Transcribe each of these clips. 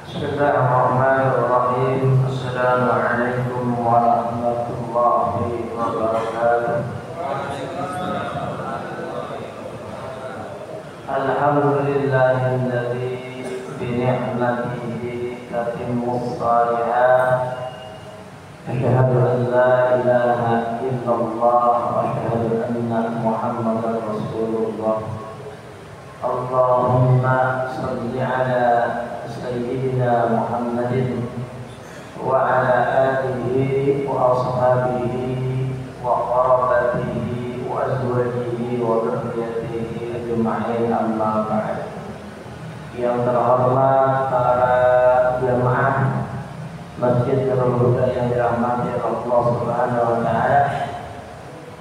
Bismillahirrahmanirrahim. Assalamualaikum warahmatullahi wabarakatuh. Alhamdulillahilladzi bi ni'matihi tatimmus shalihat. Asyhadu an la ilaha illallah wa asyhadu anna Muhammadar Rasulullah. Allahumma shalli ala Sayyidina Muhammadin wa ala alihi wa ashabihi wa qarabatihi wa azwajihi wa dzurriyyatihi ajma'in, amma ba'd. Yang terhormat para jamaah Masjid Nurul Huda yang dirahmati Allah Subhanahu wa taala,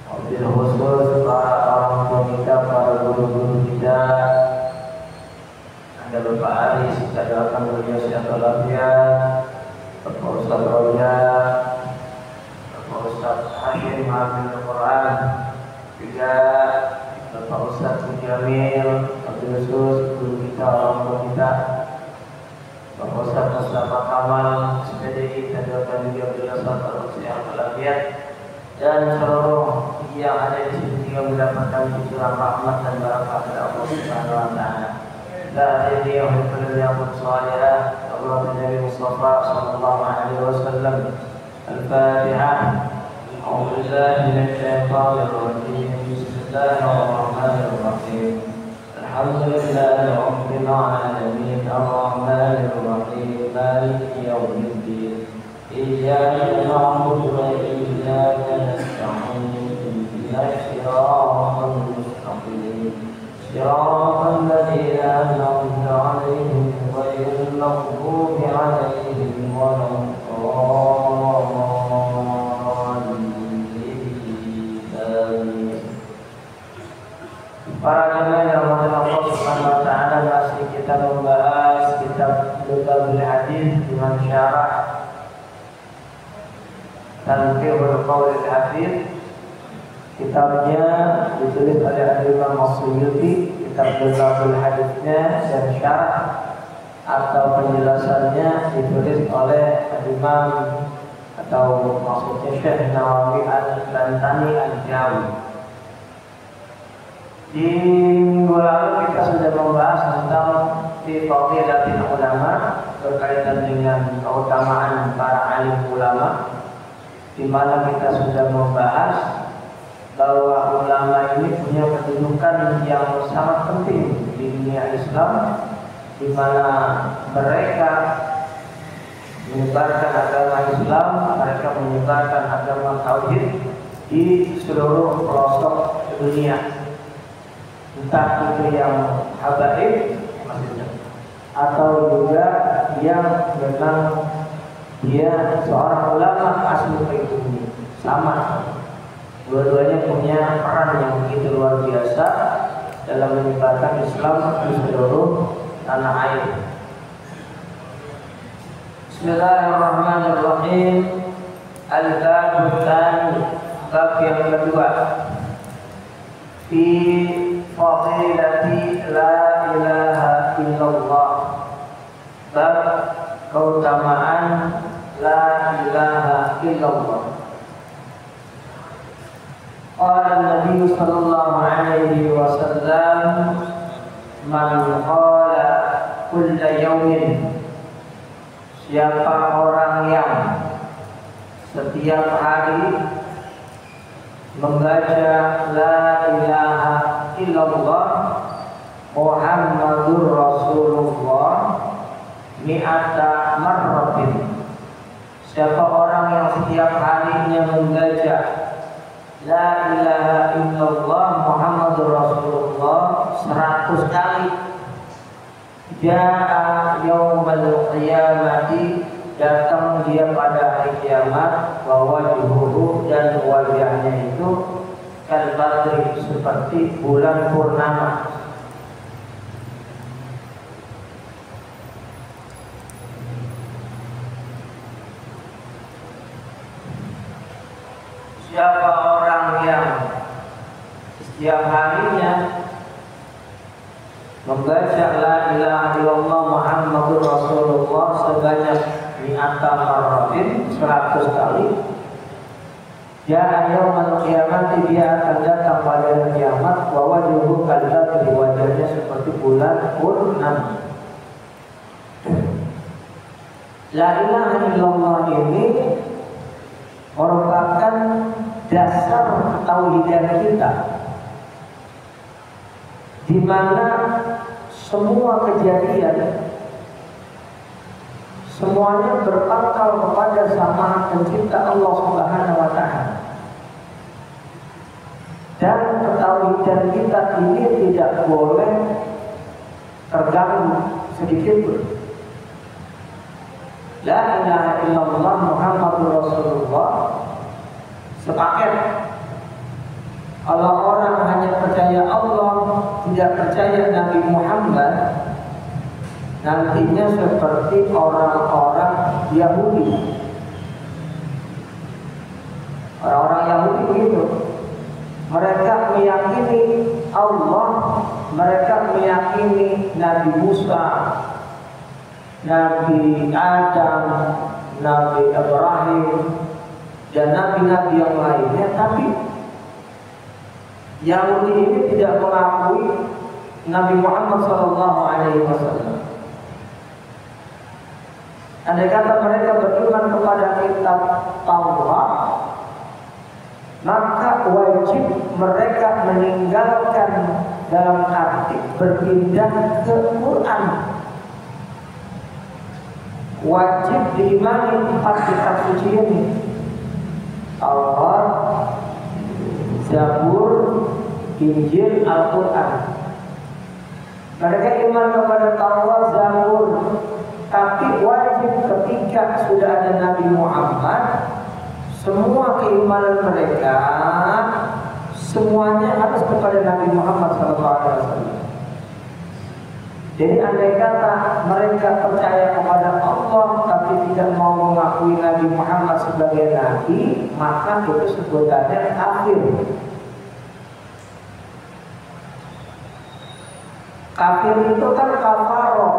wabil khusus para orang tua kita, para guru-guru kita. Ada Bapak Aris, kita doakan beliau sehat walafiat. Bapak Ustaz Roja, Bapak Ustaz Hashim Hamil Al-Quran, juga Bapak Ustaz Mujamil, wabil khusus guru kita, orang tua kita, Bapak Ustaz Mustafa Kamal SPD, kita doakan beliau sehat walafiat. Dan seluruh yang ada di sini juga mendapatkan cucuran rahmat dan barakah dari Allah Subhanahu wa taala. La ilaha illallah salihah. Allah Nabi Mustafa sallallahu alaihi wasallam. Al-Fatihah. A'udzu billahi minasy syaithanir rajim. Bismillahirrahmanirrahim. Alhamdulillahi rabbil alamin. Ar-Rahmanir Rahim. Maliki yaumiddin. Iyyaka na'budu wa iyyaka nasta'in. Ihdinas siratal mustaqim. Siratal ladzina an'amta 'alaihim ghairil maghdubi 'alaihim waladdallin. Para jemaah yang dirahmati Allah Subhanahu wa taala, masih kita membahas kitab Kitabul Hadis dengan syarah Tanqihul Qaulil Hafidz. Kitabnya ditulis oleh Imam As-Suyuti. Kitab Kitabul Haditsnya dan syarah atau penjelasannya ditulis oleh Imam atau maksudnya Syekh Nawawi Al-Bantani Al-Jawi. Di minggu lalu kita sudah membahas tentang fadilatul ulama, berkaitan dengan keutamaan para alim ulama, di mana kita sudah membahas bahwa ulama ini punya kedudukan yang sangat penting di dunia Islam, di mana mereka menyebarkan agama Islam, mereka menyebarkan agama tauhid di seluruh pelosok dunia, entah itu yang habaib atau juga yang memang dia seorang ulama asli pribumi, sama. Dua-duanya punya peran yang begitu luar biasa dalam menyebarkan Islam di seluruh tanah air. Bismillahirrahmanirrahim. Al-Bab Tsani, bab yang kedua, fi fadilati la ilaha illallah, bab keutamaan la ilaha illallah. Qala Nabi sallallahu alaihi wasallam, man qala kulla yawmin, siapa orang yang setiap hari membaca la ilaha illallah Muhammadur Rasulullah mi'ata marratin, siapa orang yang setiap harinya membaca la ilaha illallah Muhammadur Rasulullah 100 kali, Ja'a yaumal qiyamati, datang dia pada hari kiamat, bahwa wajhuhu, dan wajahnya itu kal badri, seperti bulan purnama. Siapa orang yang setiap harinya membaca la ilaha illallah Muhammadur Rasulullah sebanyak mi'ata marratin, 100 kali, ya yaumal qiyamati, dia akan datang pada hari kiamat, wa wajhuhu kal badri, wajahnya seperti bulan purnama. La ilaha illallah ini merupakan dasar tauhidan kita, di mana semua kejadian semuanya berpangkal kepada Sang Pencipta Allah Subhanahu wa Ta'ala. Dan ketauhidan kita ini tidak boleh terganggu sedikit pun. La ilaha illallah Muhammadur Rasulullah sepaket. Kalau orang hanya percaya Allah, tidak percaya Nabi Muhammad, nantinya seperti orang-orang Yahudi. Orang-orang Yahudi begitu. Mereka meyakini Allah, mereka meyakini Nabi Musa, Nabi Adam, Nabi Ibrahim, dan nabi-nabi yang lainnya, tapi Yahudi ini tidak mengakui Nabi Muhammad SAW. Andai kata mereka beriman kepada kitab Taurat, maka wajib mereka meninggalkan, dalam arti berpindah ke Quran. Wajib diimani 4 kitab suci ini: Taurat, Zabur, Injil, Al-Quran. Mereka iman kepada Taurat, Zabur, tapi wajib ketika sudah ada Nabi Muhammad, semua keimanan mereka semuanya harus kepada Nabi Muhammad SAW. Jadi andai kata mereka percaya kepada Allah tapi tidak mau mengakui Nabi Muhammad sebagai Nabi, maka itu sebutannya kafir. Kafir itu kan kafaroh,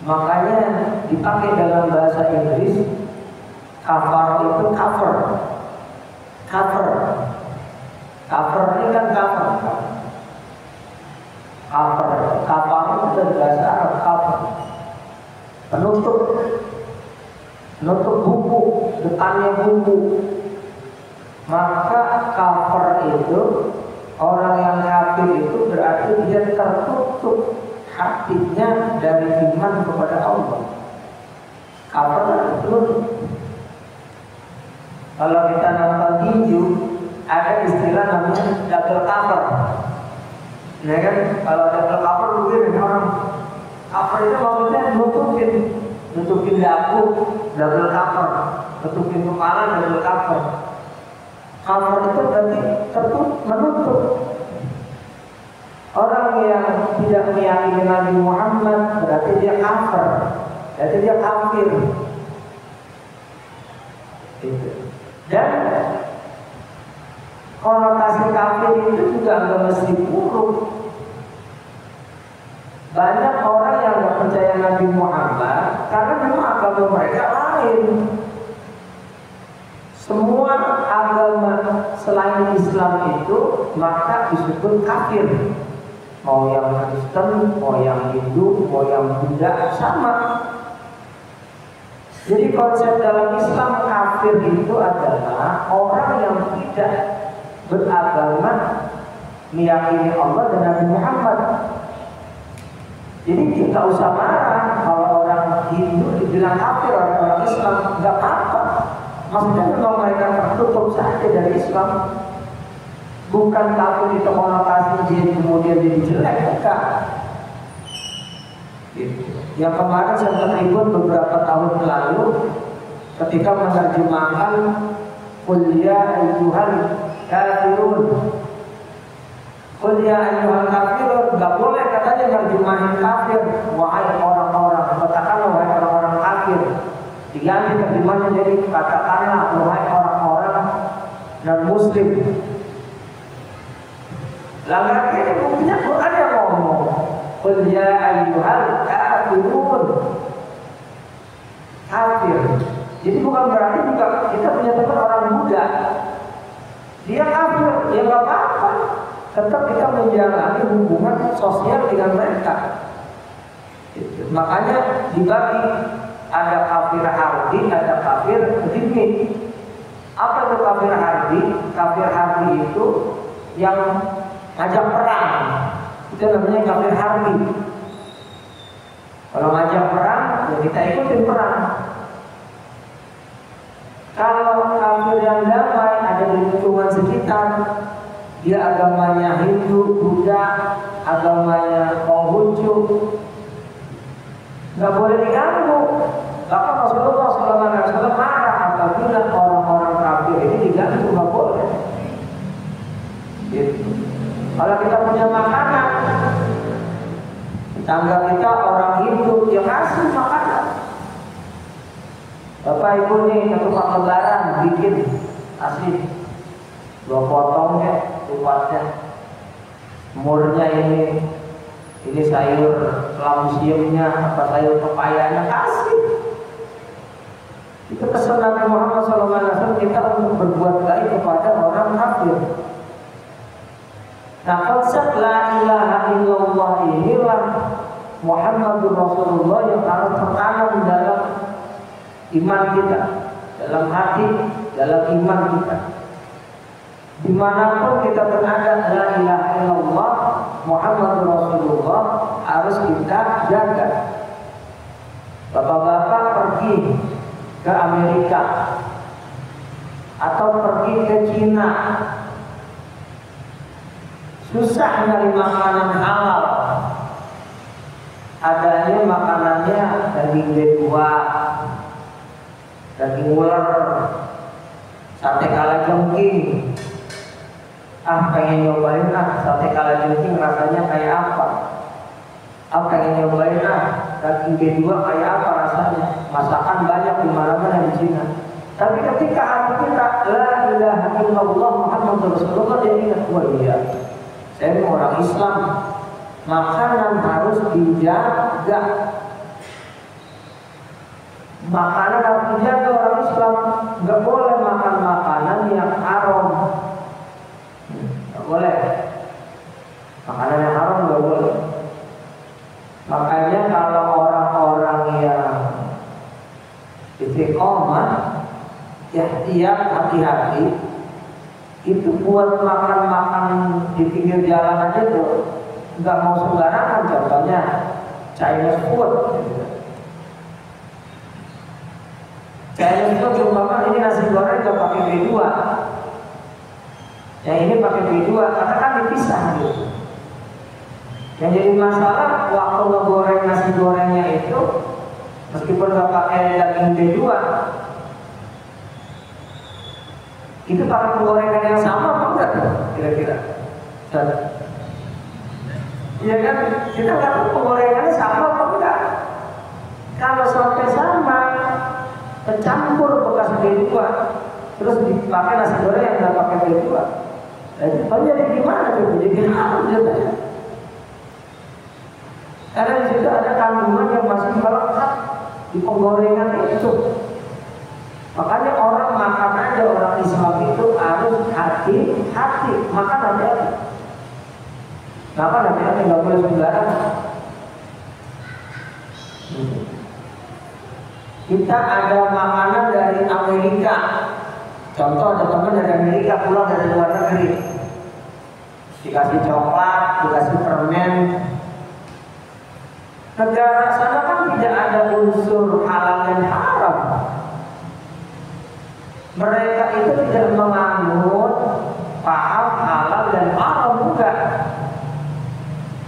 makanya dipakai dalam bahasa Inggris. Kafaroh itu cover. Cover ini kan cover. Cover itu dari bahasa Arab, cover. Penutup buku, depannya buku. Maka cover itu, orang yang kafir itu berarti dia tertutup hatinya dari iman kepada Allah. Cover itu. Kalau kita nonton tinju, ada istilah namanya double cover. Ya kan? Kalau double cover begini orang. Cover itu maksudnya nutupin dagu, double cover, nutupin kepala, double cover. Cover itu berarti menutup. Orang yang tidak meyakini Nabi Muhammad berarti dia kafir, berarti dia kafir. Itu. Dan konotasi kafir itu juga nggak mesti buruk. Banyak orang yang nggak percaya Nabi Muhammad karena memang agama mereka lain. Semua agama selain Islam itu maka disebut kafir. Mau yang Kristen, mau yang Hindu, mau yang Buddha, sama. Jadi konsep dalam Islam kafir itu adalah orang yang tidak beragama meyakini Allah dan Nabi Muhammad. Jadi kita usah marah kalau orang Hindu dibilang kafir, orang Islam nggak apa-apa. Maksudnya memang mereka tertutup saja dari Islam. Bukan kafir itu konotasi dia kemudian jadi jelek, bukan. Gitu. Yang kemarin sempat ribut beberapa tahun lalu ketika menerjemahkan kuliah ayyuhal kafirun. Kuliah ayyuhal kafirun nggak boleh katanya nerjemahin kafir, wahai orang-orang, katakanlah wahai orang-orang kafir. Diganti terjemahnya jadi katakanlah wahai orang-orang non muslim. Langgar ini buktinya Quran yang ngomong qul ya ayyuhal kafirun, kafir. Jadi bukan berarti juga kita punya teman orang Buddha dia kafir, ya nggak apa-apa, tetap kita menjalani hubungan sosial dengan mereka. Makanya dibagi, ada kafir harbi, ada kafir dhimmi. Apa itu kafir harbi? Kafir harbi itu yang ngajak perang, itu namanya kafir harbi. Kalau ngajak perang, ya kita ikutin perang. Kalau kafir yang damai, ada di lingkungan sekitar, dia agamanya Hindu, Buddha, agamanya Konghucu, nggak boleh diganggu. Bahkan Rasulullah SAW marah apabila orang-orang kafir ini diganggu, nggak boleh. Gitu. Kalau kita punya makanan, tetangga kita orang Hindu, dia kasih makanan. Bapak Ibu nih ketupat lebaran bikin asli 2 potong ya kupatnya, murnya ini sayur lamsiumnya, apa sayur pepayanya, kasih. Itu pesan Nabi Muhammad SAW kita untuk berbuat baik kepada orang kafir. Nah, konsep la ilaha illallah inilah Muhammadur Rasulullah yang harus tertanam dalam iman kita, dalam hati, dalam iman kita. Dimanapun kita berada, la ilaha illallah Muhammadur Rasulullah harus kita jaga. Bapak-bapak pergi ke Amerika atau pergi ke Cina, susah nyari makanan halal. Adanya makanannya daging betua, daging ular, sate kalajengking. Pengen nyobain sate kalajengking rasanya kayak apa? Pengen nyobain daging betua kayak apa rasanya? Masakan banyak di mana-mana di Cina. Tapi ketika hati kita la ilaha illallah Muhammadur Rasulullah, dia ingat, wah iya, saya orang Islam, makanan harus dijaga. Makanan harus dijaga orang Islam, nggak boleh makan makanan yang haram, nggak boleh. Makanan yang haram nggak boleh. Makanya kalau orang-orang yang istiqomah, ihtiyat, hati-hati, itu buat makan-makan di pinggir jalan aja tuh nggak mau sembarangan. Contohnya Chinese food. Chinese food umpama ini nasi goreng nggak pakai B2, yang ini pakai B2 karena kan dipisah gitu. Yang jadi masalah waktu ngegoreng nasi gorengnya itu meskipun nggak pakai daging B2, itu pakai penggorengan yang sama apa enggak tuh kira-kira? Iya kan, kita nggak tahu penggorengannya sama apa enggak. Kalau sampai sama, tercampur bekas B2, terus dipakai nasi goreng yang nggak pakai B2, jadi gimana tuh? Jadi haram jadinya. Karena di situ ada kandungan yang masih melekat di penggorengan itu. Makanya orang makan aja, orang Islam itu harus hati-hati, makan hati-hati. Makan hati-hati, nggak boleh sembarangan. Kita ada makanan dari Amerika. Contoh, ada teman dari Amerika pulang dari luar negeri, dikasih coklat, dikasih permen. Negara sana kan tidak ada unsur halal dan haram. Mereka itu tidak menganut paham halal dan haram juga.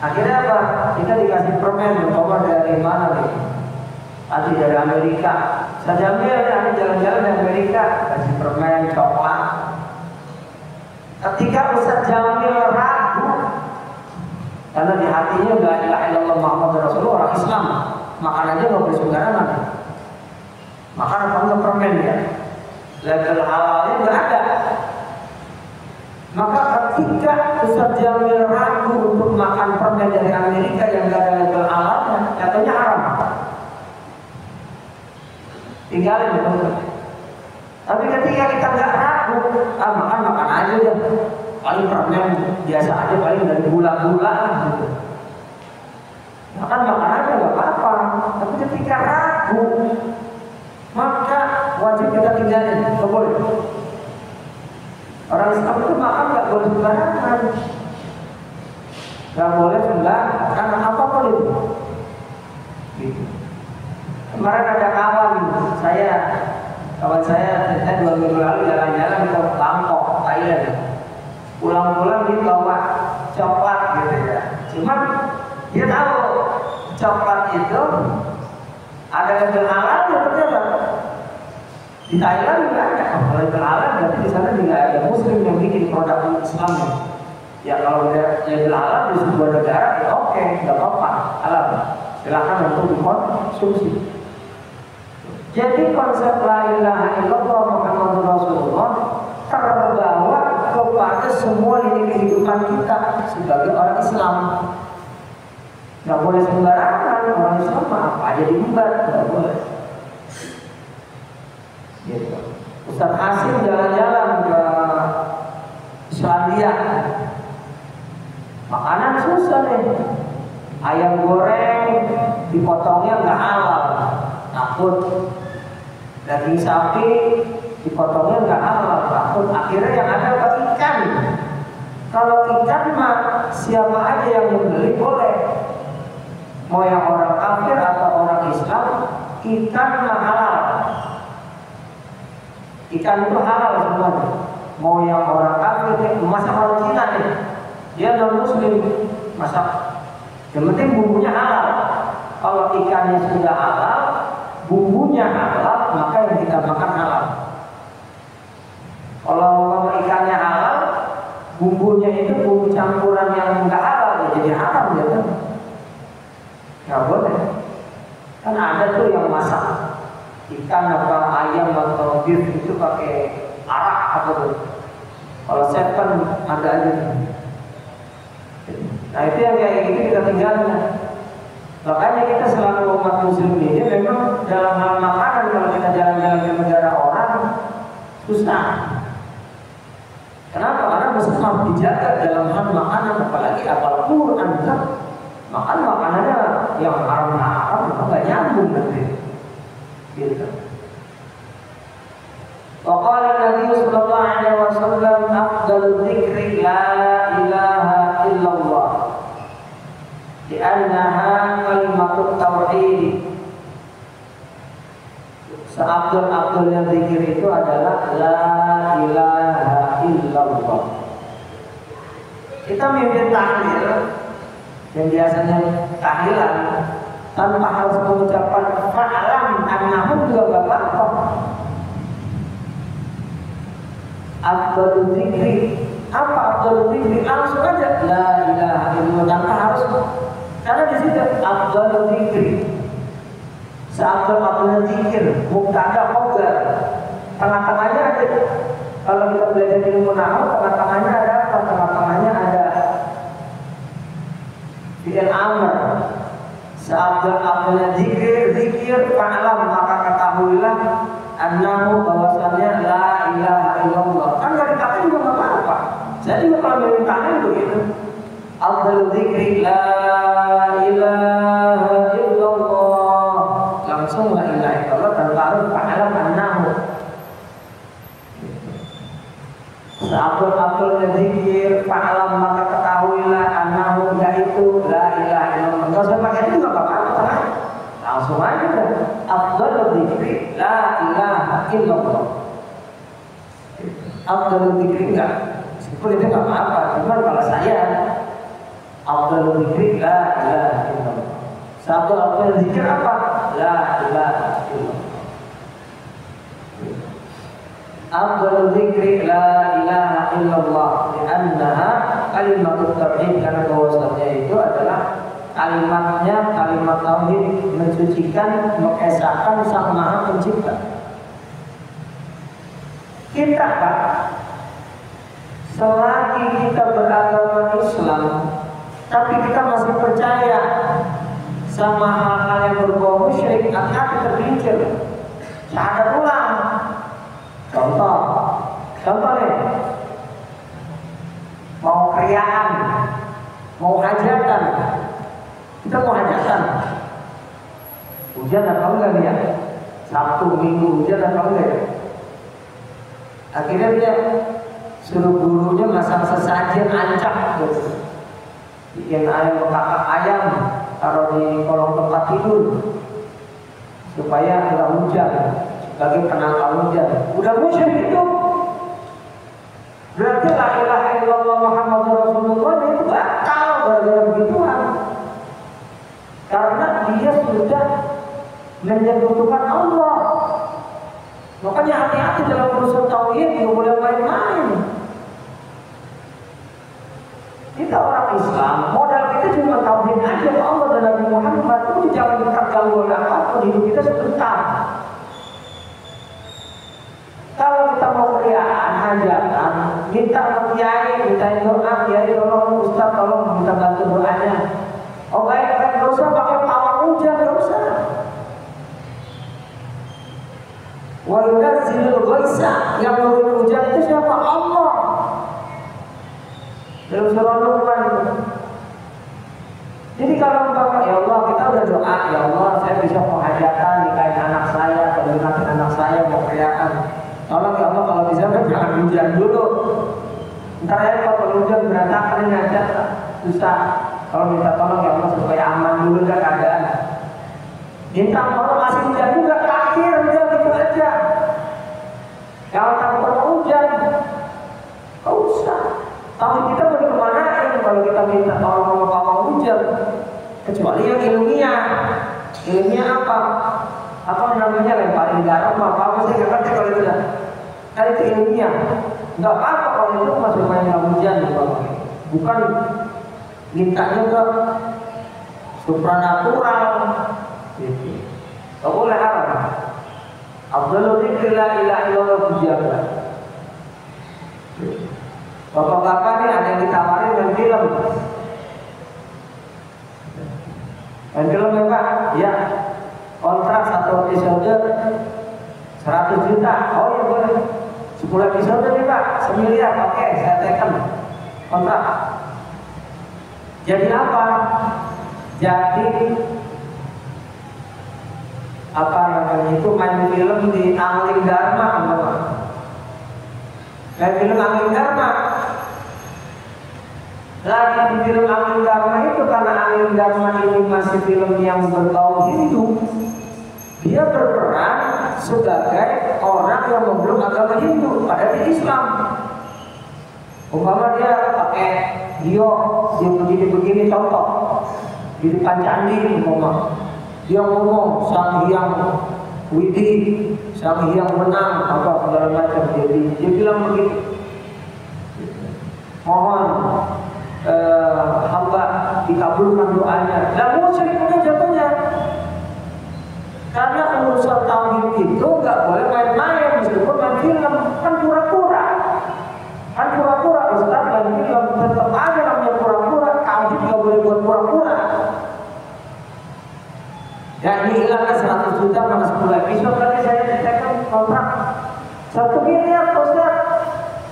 Akhirnya apa? Kita dikasih dikasih permen, umpama dari mana nih? Tadi dari Amerika. Saya Jamil ada jalan-jalan di Amerika, kasih permen, coklat. Ketika Ustaz Jamil ragu, karena di hatinya la ilaha illallah Muhammadur Rasulullah, orang Islam, makan aja nggak boleh sembarangan. Makan apa enggak permen ya? Label halalnya nggak ada. Maka ketika Ustaz Jamil ragu untuk makan permen dari Amerika yang nggak ada label halalnya, katanya haram. Tinggalin betul. Tapi ketika kita nggak ragu, makan aja deh. Paling permen biasa aja, paling dari gula-gula gitu. Makan aja nggak apa-apa. Tapi ketika ragu, maka wajib kita tinggalin. Nggak boleh. Orang Islam itu makan nggak boleh sembarangan. Nggak boleh sembarangan karena apapun itu. Gitu. Kemarin ada kawan saya cerita 2 minggu lalu jalan-jalan ke Bangkok, Thailand. Pulang-pulang dia bawa coklat gitu ya. Cuman dia tahu coklat itu ada label halal ya ternyata. Di Thailand juga ada label halal, berarti di sana juga ada Muslim yang bikin produk Islam. Ya kalau ada label halal di sebuah negara ya oke, nggak apa-apa, halal. Silakan untuk dikonsumsi. Jadi konsep la ilaha illallah Muhammadur Rasulullah terbawa kepada semua lini kehidupan kita sebagai orang Islam. Nggak boleh sembarangan, orang Islam apa aja diumbar, nggak boleh. Gitu. Ustaz Hasim jalan-jalan ke Islandia, makanan susah nih. Ayam goreng dipotongnya nggak halal, takut. Daging sapi dipotongnya nggak halal, takut. Akhirnya yang ada apa? Ikan. Kalau ikan mah siapa aja yang membeli boleh, mau yang orang kafir atau orang Islam, ikan mah halal. Ikan itu halal semuanya. Mau yang orang kafir, masak orang Cina nih, dia non Muslim, masak. Yang penting bumbunya halal. Kalau ikannya sudah halal, bumbunya halal, maka yang kita makan halal. Kalau ikannya halal, bumbunya itu bumbu campuran yang enggak halal, ya jadi haram ya kan? Nggak boleh. Kan ada tuh yang masak ikan apa ayam atau beef itu pakai arak apa tuh. Kalau chef kan ada aja. Nah itu yang kayak gitu kita tinggalin. Makanya kita selalu umat muslim ini memang dalam hal makanan kalau kita jalan-jalan ke negara orang susah. Kenapa? Karena muslim harus dijaga dalam hal makanan, apalagi apal Quran kan. Makan makanannya yang haram nggak nyambung nanti. Gitu. Waqala Nabi sallallahu alaihi wasallam afdalul dzikri la ilaha illallah. Li'annaha kalimatut tauhid. Seabdul-abdulnya zikir itu adalah la ilaha illallah. Kita mimpin tahlil yang biasanya tahlilan tanpa harus mengucapkan fa'lam annahu juga gak apa-apa. Afdalul zikri, apa afdalul zikri? Langsung aja la ilaha illallah tanpa harus. Karena di situ afdalul zikri, seabdul-abdulnya zikir, mubtada khobar, tengah-tengahnya ada. Kalau kita belajar ilmu nahwu, tengah-tengahnya ada apa? Tengah-tengahnya ada fi'il amr. Seabdul-abdulnya zikir fa'lam, maka ketahuilah annahu bahwasannya la ilaha illallah. Kan gak dipakai juga gak apa-apa. Saya juga kalau memintanya begitu. Afdalul zikri la ilaha illallah. Langsung la ilaha illallah tanpa harus fa'lam annahu. Seabdul-abdulnya zikir fa'lam, maka ketahuilah annahu yaitu la ilaha illallah. Kalau saya pakai itu juga gak apa-apa. Langsung aja kan. Afdalul zikri la ilaha illallah. Afdalul zikri enggak. Meskipun itu gak apa-apa. Cuma kalau saya Afdalul dzikri la ilaha illallah. Satu afdal zikir apa? La ilaha illallah. Afdalul dzikri la ilaha illallah li'annaha kalimatut tauhid, karena bahwasanya itu adalah kalimatnya kalimat tauhid, mensucikan, mengesahkan Sang Maha Pencipta. Kita kan selagi kita beragama Islam tapi kita masih percaya sama hal-hal yang berbau musyrik, hati-hati tergelincir. Syahadat ulang. Contoh nih, mau kriaan, mau hajatan, kita mau hajatan, hujan atau enggak nih ya? Sabtu Minggu hujan atau enggak ya? Akhirnya dia suruh gurunya masang sesajen ancak gitu. Bikin ayam kakak ayam, taruh di kolong tempat tidur supaya enggak hujan, sebagai penangkal hujan. Udah musyrik itu. Berarti la ilaha illallah Muhammadur Rasulullah itu batal gara-gara begituan. Karena dia sudah menyebutkan Allah. Makanya hati-hati dalam urusan tauhid, nggak boleh main-main. Kita orang Islam, modal kita cuma tauhid aja, Allah dan Nabi Muhammad. Itu jangan terganggu oleh apa, hidup kita sebentar. Kalau kita mau kriaan, hajatan, minta ke kiai, minta doa, kiai tolong, ustaz tolong, minta bantu doanya. Oh baik, nggak usah pakai pawang hujan, nggak usah. Wa yunazzilul ghaitsa, yang turun hujan itu siapa? Allah. Dalam surah Luqman itu. Jadi kalau umpama ya Allah, kita udah doa, ya Allah saya bisa mau hajatan, nikahin anak saya, atau nikahin anak saya, mau kriaan. Tolong ya Allah kalau bisa jangan hujan dulu. Ntar ya kalau hujan berantakan ini aja susah. Kalau minta tolong ya Allah supaya aman dulu kan keadaan. Minta tolong masih hujan juga, kafir udah gitu aja. Kalau takut hujan, gak usah. Tapi kita boleh kemanain kalau kita minta tolong sama pawang hujan? Kecuali yang ilmiah. Ilmiah apa? Apa namanya, lemparin garam apa sih, nggak ngerti kalau itu dah. Kan itu ilmiah. Nggak apa-apa kalau itu masuk main hujan, bukan mintanya ke supranatural. Gitu. Nggak boleh haram. Afdalul dzikri la ilaha illallah dijaga. Bapak-bapak nih ada yang ditawarin main film. Main film ya Pak? Ya. Kontrak satu episode 100 juta. Oh ya boleh. 10 episode nih Pak, 1 miliar. Oke, saya tekan kontrak. Jadi apa? Jadi apa namanya itu, main film di Angling Dharma, teman-teman. Main film Angling Dharma. Lagi di film Angling Dharma itu, karena Angling Dharma ini masih film yang berbau Hindu, dia berperan sebagai orang yang memeluk agama Hindu, padahal di Islam. Umpama dia pakai dia begini contoh di depan candi, umpama dia ngomong Sang Hyang Widi, Sang Hyang menang apa segala macam, dia bilang begitu, mohon hamba dikabulkan doanya. Dan musyriknya jatuhnya. Karena urusan tauhid itu nggak boleh main-main, meskipun main film kan pura-pura. Kan pura-pura, Ustaz main film tetap aja namanya pura-pura. Tauhid nggak boleh buat pura-pura. Ya ini hilangnya 100 juta mana 10 episode, tadi saya ditekan kontrak 1 miliar Ustaz.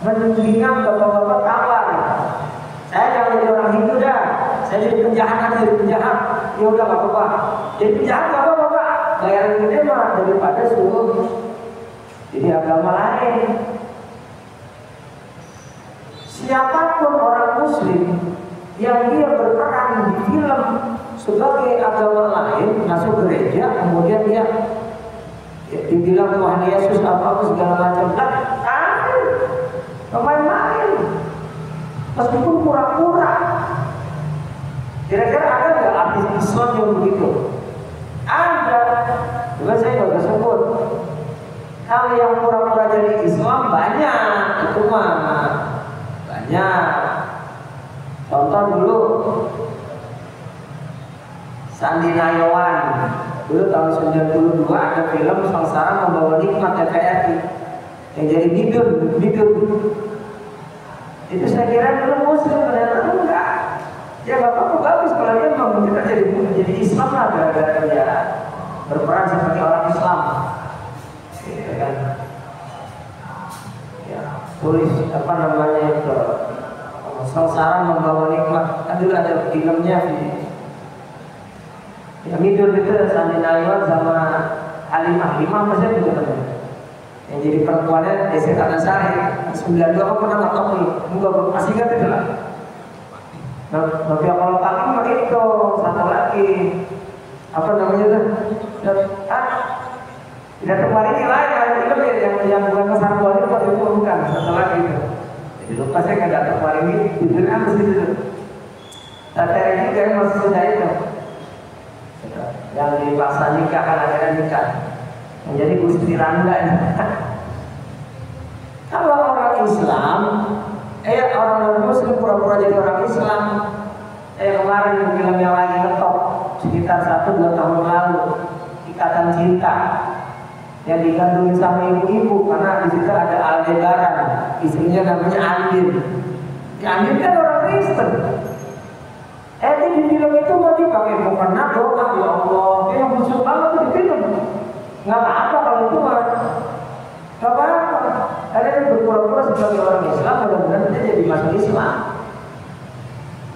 Mendingan bapak-bapak tawar. Saya jangan jadi orang Hindu dah. Saya jadi penjahat aja, jadi penjahat. Ya udah nggak apa-apa. Jadi penjahat nggak apa-apa Pak. Bayaran gede mah daripada suruh jadi agama lain. Siapapun orang Muslim yang dia berperan di film sebagai agama lain, masuk gereja, kemudian dia dibilang Tuhan Yesus apa segala macam, main-main, meskipun pura-pura. Kira-kira ada nggak artis Islam yang begitu? Ada. Cuma saya nggak bisa sebut. Kalau yang pura-pura jadi Islam banyak, itu mah banyak. Contoh dulu Sandi Nayawan, dulu tahun 92 ada film Sengsara Membawa Nikmat TVRI yang jadi bidun. Itu saya kira dulu muslim, ternyata enggak. Ya nggak apa-apa, bagus kalau dia mau kita jadi Islam lah, gara-gara dia berperan seperti orang Islam. Gitu kan? Ya, tulis apa namanya itu Sengsara Membawa Nikmat, kan dulu ada filmnya yang hidup itu Sandi Nayawan sama Halimah masih itu katanya. Yang jadi perempuannya Desi Tanasari 92 aku pernah nonton nih, enggak masih ingat itu lah. Nah, tapi kalau pakai itu satu lagi apa namanya tuh? Tidak kemarin ini lain itu yang bukan kesan itu bukan satu lagi itu. Jadi lupa saya nggak datang kemarin ini, judulnya apa sih itu? Tapi ini kayak masih sudah itu. Yang dipaksa nikah kan akhirnya nikah menjadi Gusti Rangga. Kalau orang Islam, orang non-Muslim pura-pura jadi orang Islam. Kemarin film yang lagi ngetop sekitar 1-2 tahun lalu, Ikatan Cinta, yang digandungin sama ibu-ibu karena di situ ada Aldebaran, istrinya namanya Andin. Andin kan orang Kristen. Di film itu mau dipakai pernah doa, ya Allah, yang busuk banget tuh di film. Nggak apa-apa kalau itu mah, nggak apa-apa. Ada yang berpura-pura sebagai orang Islam, mudah-mudahan dia jadi masuk Islam.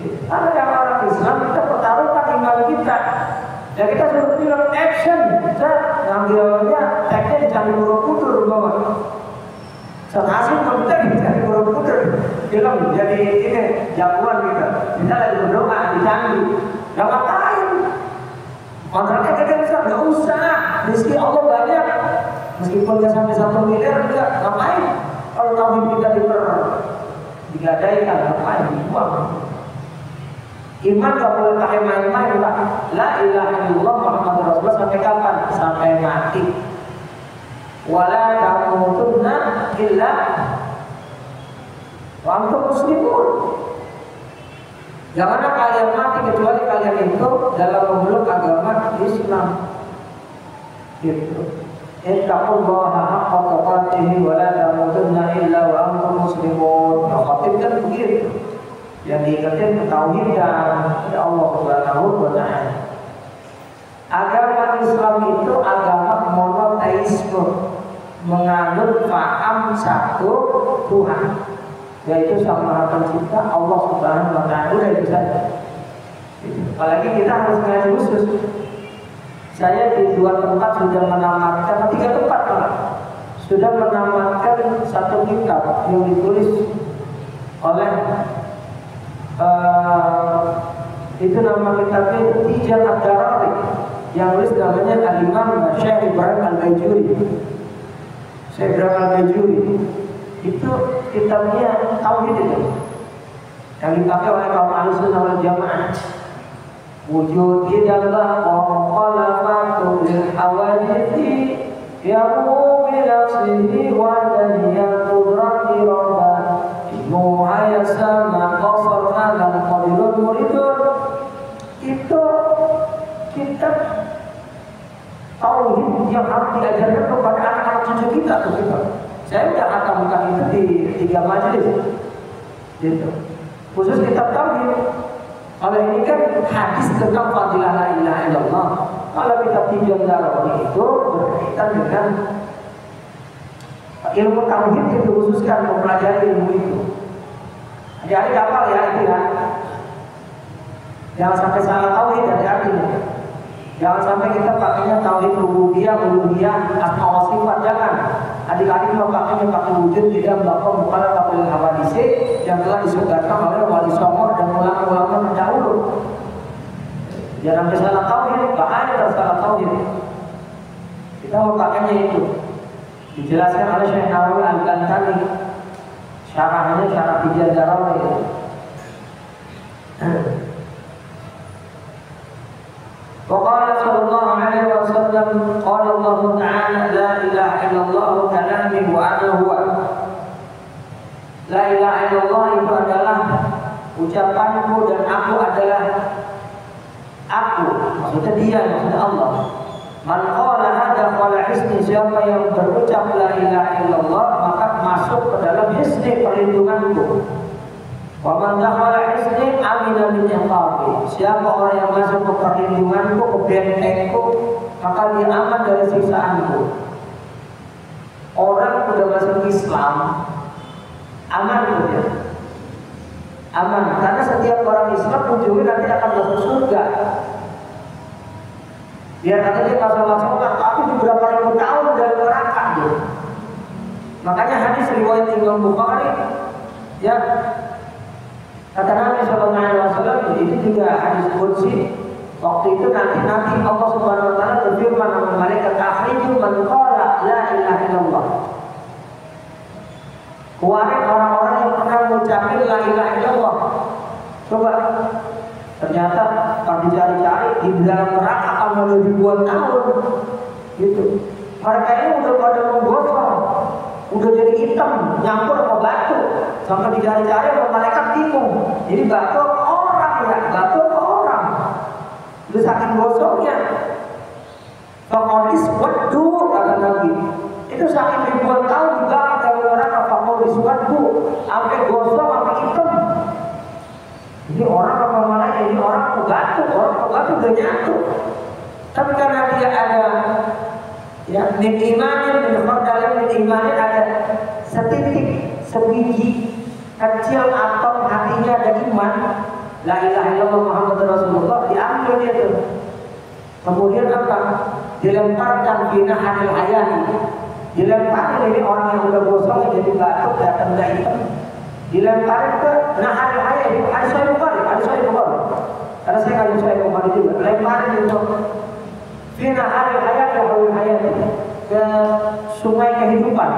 Ada yang orang Islam kita pertaruhkan iman kita. Ya kita suruh film action, kita ngambilnya tagnya dicari Borobudur bawah. Sehasil kita dicari Borobudur. Film jadi ini jagoan kita lagi berdoa di candi. Gak ngapain? Kontraknya gede besar, gak usah. Rezeki Allah banyak. Meskipun gak sampai 1 miliar juga ngapain? Kalau tauhid kita digadaikan, ngapain? Dibuang. Iman gak boleh pakai main-main, Pak. La ilaha illallah Muhammadur Rasulullah sampai kapan? Sampai mati. Wala tamutunna illa wa antum muslimun. Janganlah kalian mati kecuali kalian itu dalam memeluk agama Islam. Gitu. Ittaqullaha haqqa tuqatih wa la tamutunna illa wa antum muslimun. Khatib kan begitu. Yang diingatkan ketauhidan ya Allah Subhanahu wa ta'ala. Agama Islam itu agama monoteisme, menganut paham satu Tuhan, yaitu Sang Maha Pencipta Allah Subhanahu wa ta'ala. Udah itu saja. Apalagi kita harus ngaji khusus. Saya di 2 tempat sudah menamatkan, 3 tempat malah sudah menamatkan satu kitab yang ditulis oleh itu nama kitabnya Tijan Ad-Darari, yang tulis namanya Al-Imam Syekh Ibrahim Al-Bajuri. Syekh Ibrahim Al-Bajuri itu kitabnya tauhid itu yang dipakai oleh kaum Ahlussunnah wal Jamaah. Wujud idallah wa khalaqatu lil hawadithi yamu bi nafsihi wa daniyatu rabbi rabban muhaya sama qasar alam qabilun muridun. Itu kitab tauhid yang harus diajarkan kepada anak-anak cucu kita tuh kita. Saya udah hatamkan itu di 3 majelis gitu. Khusus kitab tauhid. Kalau ini kan hadis tentang fadilah la ilaha illallah. Kalau kitab Tijan Darani itu berkaitan dengan ilmu tauhid yang dikhususkan mempelajari ilmu itu. Jadi hafal ya itu ya. Jangan sampai salah tauhid dari artinya. Jangan sampai kita pakainya tauhid rububiyah, uluhiyah, asma wa sifat, jangan. Adik-adik mau pakainya pakai wujud tidak melakukan bukan takul hawadisi yang telah disebutkan oleh Wali Songo dan ulama-ulama terdahulu. Jangan sampai salah tauhid, bahaya dari salah tauhid. Kita mau pakainya itu. Dijelaskan oleh Syekh Nawawi Al-Ghantani. Syarahnya syarah Tijan Darani. وقال صلى الله عليه وسلم قال الله تعالى لا إله إلا الله كلامي وأنا هو. La ilaha illallah itu adalah ucapanku dan aku adalah aku. Maksudnya dia, maksudnya Allah. Man qala hadza qala hisni, siapa yang berucap la ilaha illallah maka masuk ke dalam hisni, perlindunganku. Wa man dakhala hisni amina min iqabi, siapa orang yang masuk ke perlindunganku, ke bentengku, maka dia aman dari siksaanku. Orang sudah masuk Islam aman dia. Aman, karena setiap orang Islam ujungnya nanti akan masuk surga. Dia kata dia masuk tapi di beberapa ribu tahun dari neraka dia. Makanya hadis riwayat Imam Bukhari, ya, kata Nabi SAW, itu juga hadis qudsi. Waktu itu nanti Allah Subhanahu Wa Taala berfirman kepada malaikat, akhriju man qala la ilaha illallah. Keluarin orang-orang yang pernah mengucapkan la ilaha illallah. Coba, ternyata kalau dicari-cari di dalam neraka akan ribuan tahun, gitu. Mereka ini udah pada menggosong, udah jadi hitam, nyampur sama batu, sampai dicari-cari sama malaikat bingung. Jadi batu orang ya, batu orang. Udah saking gosongnya. Fakodis wadu kata Nabi. Itu saking ribuan tahun dibakar dari neraka. Fakodis wadu, sampai gosong, sampai hitam. Ini orang apa malaikat? Ini orang pebatu udah nyatu. Tapi karena dia ada, ya, min imanin, min khardalin, min imanin, ada setitik, sebiji kecil atom hatinya ada iman, la ilaha illallah Muhammad Rasulullah, diambil dia tuh. Kemudian apa? Dilemparkan bina hadil hayani. Dilemparin ini orang yang udah gosong jadi batuk datang dari hitam. Dilemparin ke hadil hayani. Ada saya Bukhari. Karena saya kaji saya Bukhari juga. Lemparin itu bina hadil hayani ke sungai kehidupan.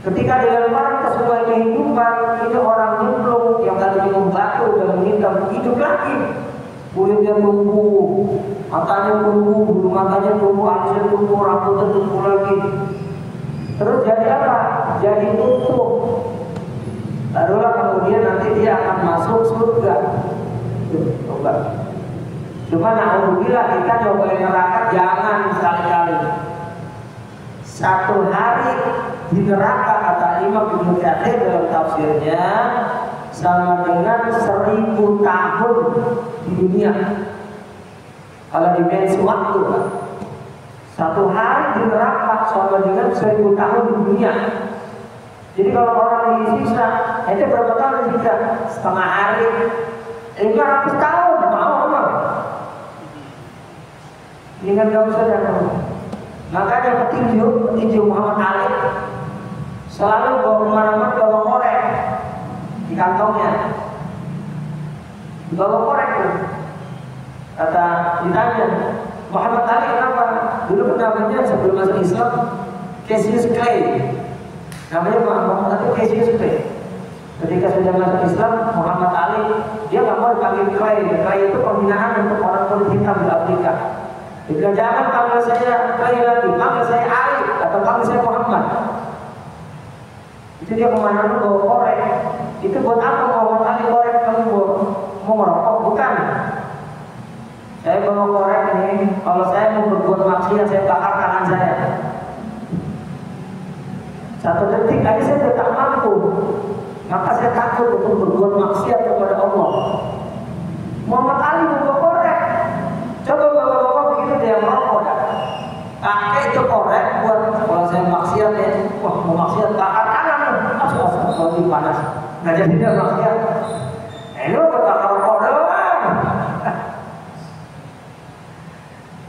Ketika dilemparin ke sungai kehidupan, ini orang nyemplung yang tadi membatu dan menghitam hidup lagi. Kulitnya tumbuh, matanya tumbuh, bulu matanya tumbuh, alisnya tumbuh, rambutnya tumbuh lagi. Terus jadi apa? Jadi tutup. Barulah kemudian nanti dia akan masuk surga. Coba. Cuma alhamdulillah kita cobain neraka jangan sekali-kali. Satu hari di neraka kata Imam Ibnu Katsir dalam tafsirnya sama dengan 1000 tahun di dunia. Kalau dimensi waktu, satu hari di neraka sama dengan 1000 tahun di dunia. Jadi kalau orang disiksa, itu berapa tahun disiksa? Setengah hari, 500 tahun, mau. Ingat gak usah dan makanya petinju Muhammad Ali selalu bawa kemana-mana bawa korek di kantongnya, bawa korek tuh. Kata ditanya Muhammad Ali kenapa? Dulu namanya sebelum masuk Islam Cassius Clay, namanya Muhammad Ali Cassius Clay. Ketika sudah masuk Islam Muhammad Ali dia nggak mau dipanggil Clay. Clay itu penghinaan untuk orang kulit hitam di Afrika. Dia bilang jangan panggil saya Clay lagi, panggil saya Ali atau panggil saya Muhammad. Itu dia kemana-mana bawa korek. Itu buat apa Muhammad Ali korek? Kamu mau merokok? Bukan. Saya bawa korek ini, kalau saya mau berbuat maksiat saya bakar tangan saya. Satu detik aja saya tidak mampu, maka saya takut untuk berbuat maksiat kepada Allah. Muhammad Ali bawa korek. Coba bapak-bapak begitu dia merokok dah. Pakai itu korek buat kalau saya maksiat ya, wah mau maksiat bakar tangan. Kalau di panas, nggak jadi dia maksiat. Lu bakar rokok doang.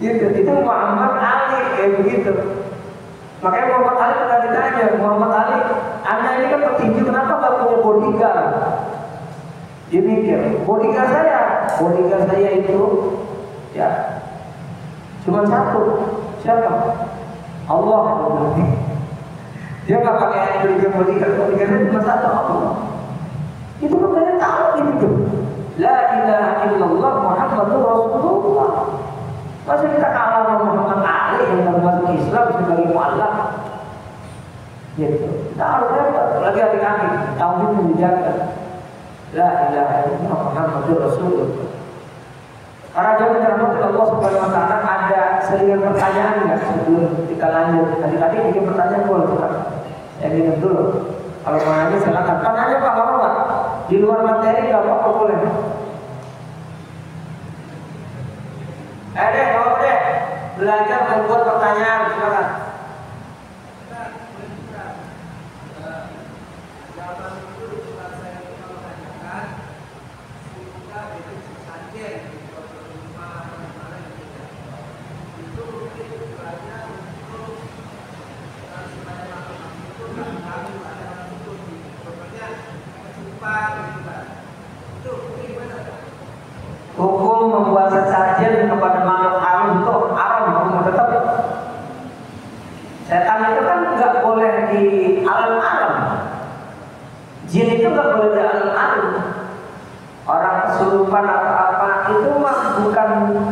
Itu Muhammad Ali kayak begitu. Makanya Muhammad Ali pernah ditanya, Muhammad Ali, Anda ini kan petinju, kenapa nggak punya bodyguard? Dia mikir, bodyguard saya itu, ya, cuma satu, siapa? Allah. Dia nggak pakai bodyguardnya cuma satu Allah. Itu kan banyak tahu itu. La ilaha illallah Muhammadur Rasulullah. Masa kita kalah sama Muhammad Ali yang baru masuk Islam sebagai mu'allaf? Gitu. Kita harus hebat. Lagi adik-adik, tauhid yang dijaga. La ilaha illallah Muhammadur Rasulullah. Para jamaah dirahmati Allah Subhanahu wa taala, ada selingan pertanyaan enggak sebelum kita lanjut? Adik-adik bikin pertanyaan boleh Pak. Saya minum dulu. Kalau mau nanya silakan. Nanya Pak, enggak apa-apa. Di luar materi enggak apa-apa boleh. Dek, mau deh belajar membuat pertanyaan, silakan. Hukum membuat sesajen kepada makhluk haram itu haram, hukum tetap. Setan itu kan nggak boleh di alam-alam. Jin itu nggak boleh di alam-alam. Orang kesurupan atau apa itu mah bukan,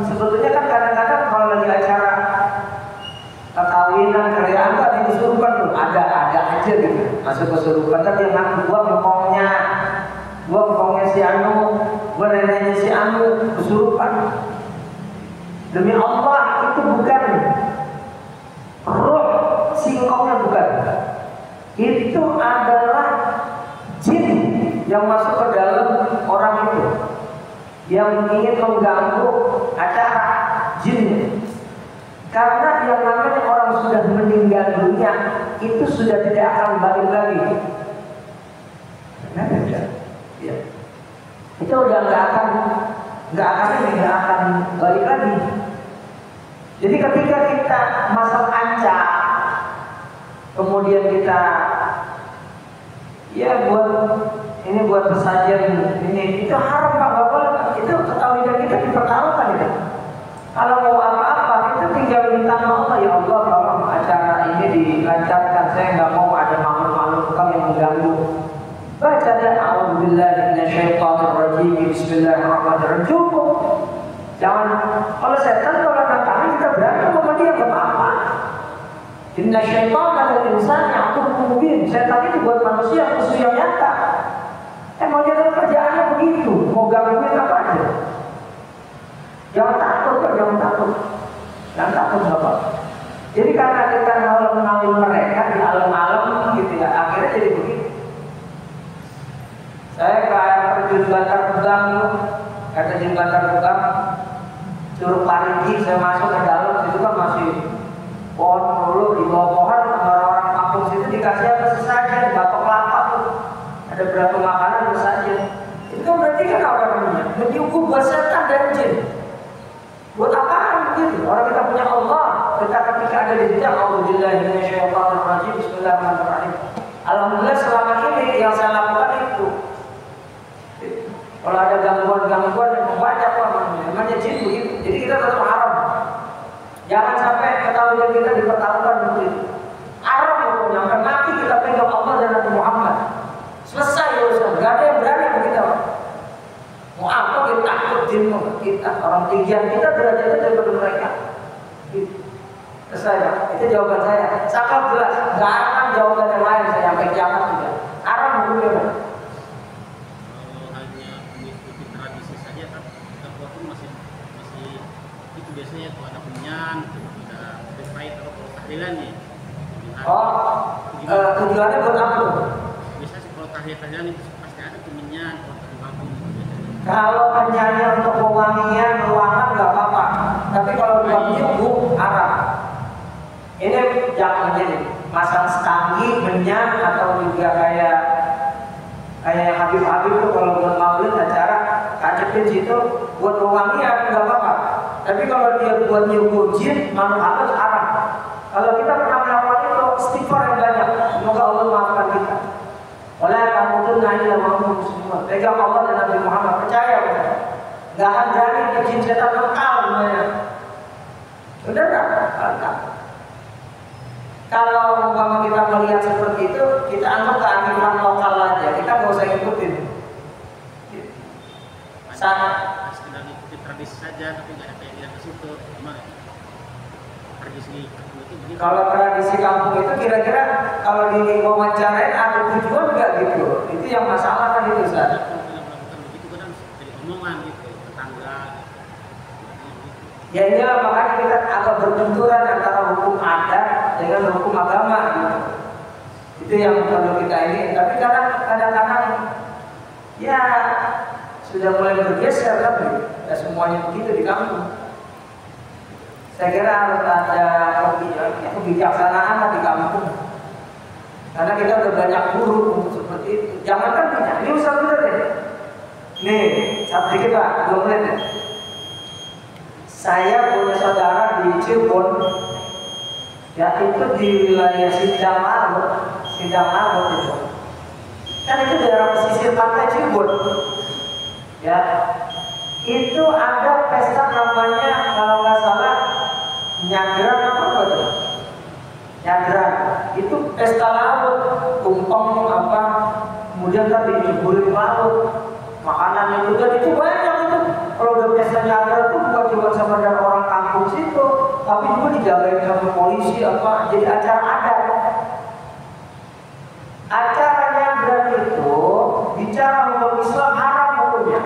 sebetulnya kan kadang-kadang kalau lagi acara perkawinan kerjaan kan di kesurupan tuh ada aja gitu. Masuk kesurupan kan dia ngaku gua ngomongnya si Anu, gua neneknya si Anu kesurupan. Demi Allah itu bukan roh singkongnya, bukan. Itu adalah jin yang masuk ke dalam orang itu, yang ingin mengganggu acara jinnya. Karena yang namanya orang sudah meninggal dunia itu sudah tidak akan balik lagi. Nah, ya. Itu udah nggak akan balik lagi. Jadi ketika kita masuk ancak, kemudian kita ya buat sesajen ini, itu haram Pak, nggak boleh. Itu ketahuan kita dipertaruhkan itu. Kalau mau apa-apa kita tinggal minta Allah, ya Allah tolong acara ini dilancarkan, saya nggak mau ada makhluk-makhluk yang mengganggu. Baca dan a'udzubillahi minasyaitonirrajim, bismillahirrahmanirrahim, cukup. Jangan, kalau setan kalau datang kita berantem sama dia nggak apa-apa. Inna syaitana lil insani aduwwun mubin. Setan itu buat manusia musuh yang nyata. Emang dia kerjaannya begitu, mau gangguin apa aja. Jangan takut Pak, jangan takut Bapak. Jadi karena kita ngalim mereka di alam-alam gitu ya, akhirnya jadi begitu. Saya kayak terjun Bantar Gebang, kata Jin Bantar Gebang, Curug Parigi, saya masuk ke dalam, situ kan masih pohon dulu, di bawah pohon orang-orang kampung situ dikasih apa sesajen, batok kelapa tuh, ada berapa makanan sesajen. Itu kan berarti kan apa namanya? Menyuguh buat setan dan jin. Buat apaan begitu? Orang kita punya Allah, kita ketika ada di sini, a'udzubillahi minasyaitonirrajim, bismillahirrahmanirrahim. Alhamdulillah selama ini yang saya lakukan itu. Kalau ada gangguan yang membaca namanya jin begitu. Jadi kita tetap haram. Jangan sampai ketahuan kita dipertaruhkan begitu. Haram hukumnya, sampai mati kita pegang Allah dan Nabi Muhammad. Selesai urusan, gak ada yang berani begitu. Mau apa kita takut jin kita, orang tinggian kita derajatnya daripada mereka. Gitu. Selesai ya, itu jawaban saya. Sangat jelas, gak akan jawaban yang lain saya sampai kiamat juga. Haram hukumnya. Biasanya kalau ada penyan, ada terkait atau tahlilan nih. Tujuannya buat apa tuh? Biasanya kalau tahlilan itu pasti ada penyan, kalau terbangun. Kalau penyanyi untuk pewangian, ruangan nggak apa-apa. Tapi kalau buat nyuguh haram. Ini jangan jadi masang stanggi, menyan atau juga kayak Habib-Habib tuh kalau buat maulid acara kacepin situ buat pewangian nggak apa-apa. Tapi kalau dia buat nyuguh jin, makhluk halus haram. Kalau kita pernah melakukan itu, istighfar yang banyak. Semoga Allah maafkan kita. Wala tamutunna illa wa antum muslimun. Pegang Allah dan Nabi Muhammad, percaya kita. Gak akan berani ke jin setan kekal semuanya. Benar nggak? Kalau umpama kita melihat seperti itu, kita anggap kearifan lokal aja. Kita nggak usah ikutin. sekedar ikuti tradisi saja tapi nggak ada keyakinan ke situ, gimana? Tradisi kampung itu begitu. Kalau tradisi kampung itu kira-kira kalau diwawancarain ada tujuan nggak gitu? Itu yang masalah kan itu, Ustaz. Kalau tidak melakukan begitu kan jadi omongan gitu, tetangga. Ya inilah makanya kita agak berbenturan antara hukum adat dengan hukum agama gitu. Itu yang perlu kita ini. Tapi kadang-kadang ya sudah mulai bergeser kan, ya semuanya begitu di kampung. Saya kira harus ada kebijaksanaan di kampung. Karena kita udah banyak guru untuk seperti itu. Jangankan punya, ini usaha bener deh. Nih, satu dikit Pak, 2 menit deh. Saya punya saudara di Cirebon, ya itu di wilayah Sindang Larut itu. Kan itu daerah pesisir pantai Cirebon. Ya, itu ada pesta namanya kalau nggak salah nyadran apa itu? Nyadran itu pesta laut, tumpeng apa, kemudian tadi dijeburin laut, makanannya juga itu banyak itu. Kalau udah pesta nyadran itu bukan cuma sama dengan orang kampung situ, tapi juga dijagain sama polisi apa, jadi acara adat. Acara nyadran itu bicara hukum Islam haram hukumnya.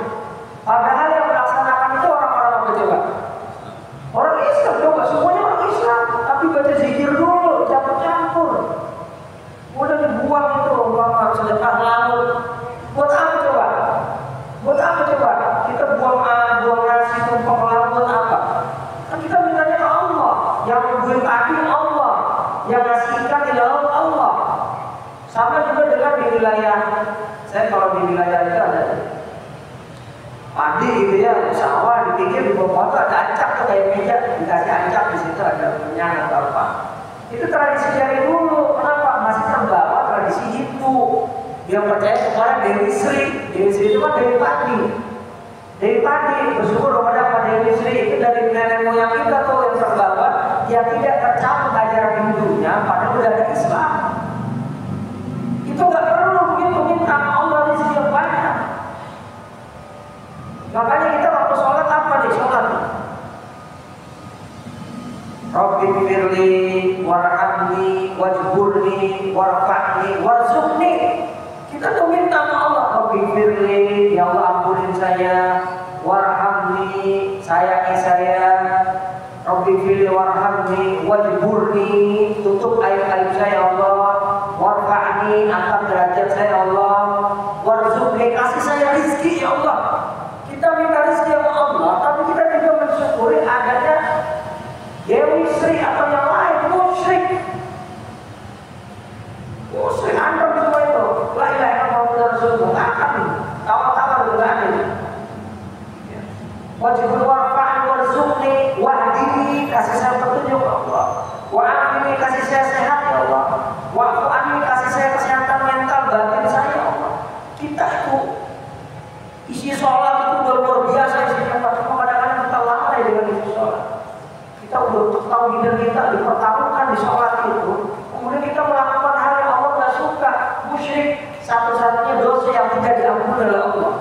Padahal yang melaksanakan itu orang-orang apa coba? Orang Islam, coba semuanya orang Islam, tapi baca zikir dulu, campur-campur. Udah dibuang itu uang sedekah laut. Buat apa coba? Buat apa coba? Kita buang nasi tumpeng laut buat apa? Kan kita mintanya ke Allah, yang membuat tadi Allah, yang ngasih ikan di laut Allah. Sama juga dengan di wilayah, saya kalau di wilayah itu ada padi gitu ya, sawah di pinggir di bawah itu ada ancak tuh kayak meja, dikasih ancak di situ ada minyak atau apa. Itu tradisi dari dulu. Kenapa? Masih terbawa tradisi itu. Dia percaya kepada Dewi Sri. Dewi Sri itu kan Dewi Padi. Dewi Padi bersyukur kepada Dewi Sri itu dari nenek moyang kita tuh yang terbawa, yang tidak tercampur ajaran Hindunya, padahal udah ada Islam. Itu nggak perlu begitu minta Allah di sini yang banyak. Makanya kita waktu sholat apa nih sholat? Rabbi firli warhamni wajburni warfa'ni warzuqni. Kita tuh minta sama Allah, Rabbi firli, ya Allah ampunin saya, warhamni, sayangi saya, Rabbi firli warhamni wajburni, tutup aib-aib saya Allah, warfa'ni, angkat derajat saya Allah, warzuqni, kasih saya rizki ya Allah. Kita minta rezeki sama Allah, tapi kita juga mensyukuri adanya Dewi Sri atau yang lain, musyrik. Musyrik Anda semua itu. La ilaha illallah Rasulullah. Akan tawar-tawar juga ada. Wajibul warfa'ni warzuqni wahdini, kasih saya petunjuk Allah. Wa'afini, kasih saya sehat ya Allah. Wa'fu'ani, kasih saya kesehatan mental batin saya ya Allah. Kita itu isi sholat itu luar biasa isinya, cuma kadang-kadang kita lalai dengan isi sholat. Kita udah tahu diri kita dipertaruhkan di sholat itu, kemudian kita melakukan hal yang Allah tidak suka, musyrik. Satu-satunya dosa yang tidak diampuni oleh Allah.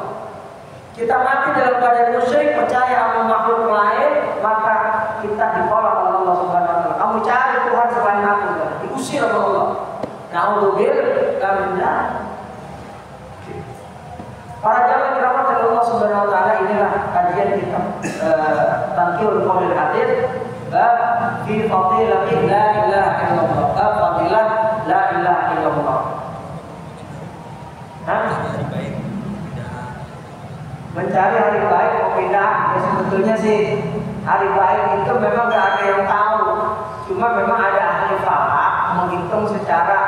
Kita mati dalam keadaan musyrik, percaya sama makhluk lain, maka kita ditolak oleh Allah Subhanahu Wa Taala. Kamu cari Tuhan selain aku, diusir oleh Allah. Naudzubillah karena para jamaah dirahmati Allah Subhanahu Wa Taala, inilah kajian kita Tanqihul Qaulil Hadis bab fi fadilah la ilaha illallah. Bab fadilah la ilaha illallah. Mencari hari baik perbedaan. Ya sebetulnya sih hari baik itu memang gak ada yang tahu. Cuma memang ada ahli falak menghitung secara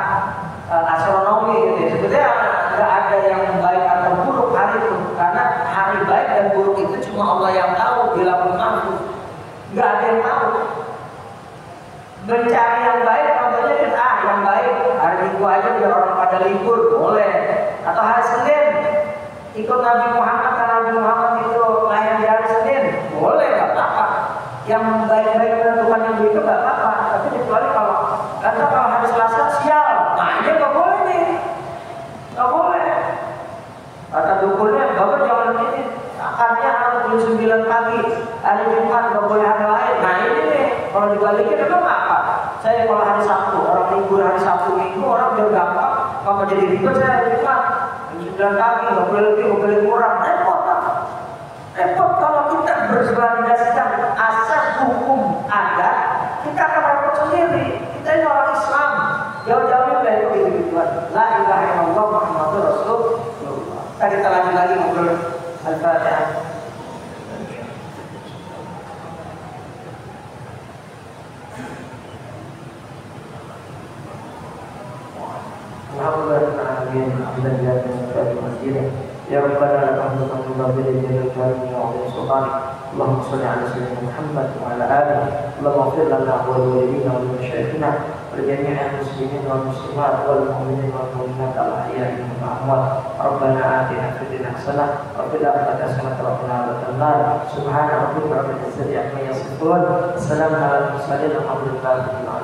astronomi gitu ya. Sebetulnya gak ada yang baik atau buruk hari itu, karena hari baik dan buruk itu cuma Allah yang tahu. Bila mampu, gak ada yang tahu. Mencari yang baik, contohnya kita yang baik hari Minggu aja biar orang pada libur boleh, atau hari Senin ikut Nabi Muhammad karena Nabi Muhammad itu lahir di hari Senin boleh, gak apa-apa. Yang baik-baik menentukan yang itu gak apa-apa, tapi kecuali kalau hari Selasa sial, nah ini gak boleh nih, gak boleh. Kata dukunnya, bapak jangan ini, akan Jumatnya harus jam 9 pagi, hari Jumat nggak boleh hari lain. Nah ini nih, kalau dibalikin memang apa? Saya kalau hari Sabtu, orang libur hari Sabtu Minggu, orang biar gampang. Kalau jadi ribet saya hari Jumat, jam 9 pagi nggak boleh lebih, nggak boleh kurang. Repot kan? Repot kalau kita berlandaskan asas hukum adat, kita akan repot sendiri. Kita ini orang Islam, jauh-jauh dari kehidupan. La ilaha illallah Muhammadur Rasulullah. Kita lanjut lagi ngobrol Al-Fatihah. Ya Rabbana lakal hamdu kama yanbaghi li jalali wa 'azimi sultanik. Allahumma shalli 'ala sayyidina Muhammad wa 'ala alihi. Allahumma ighfir lana wa li walidina wa li masyayikhina wa li jami'il muslimin wal muslimat wal mu'minin wal mu'minat al-ahya'i minhum wal amwat. Rabbana atina fid dunya hasanah wa fil akhirati hasanah wa qina adzabannar. Subhana rabbika rabbil izzati amma yasifun. Salamun 'alal mursalin walhamdulillahi rabbil alamin.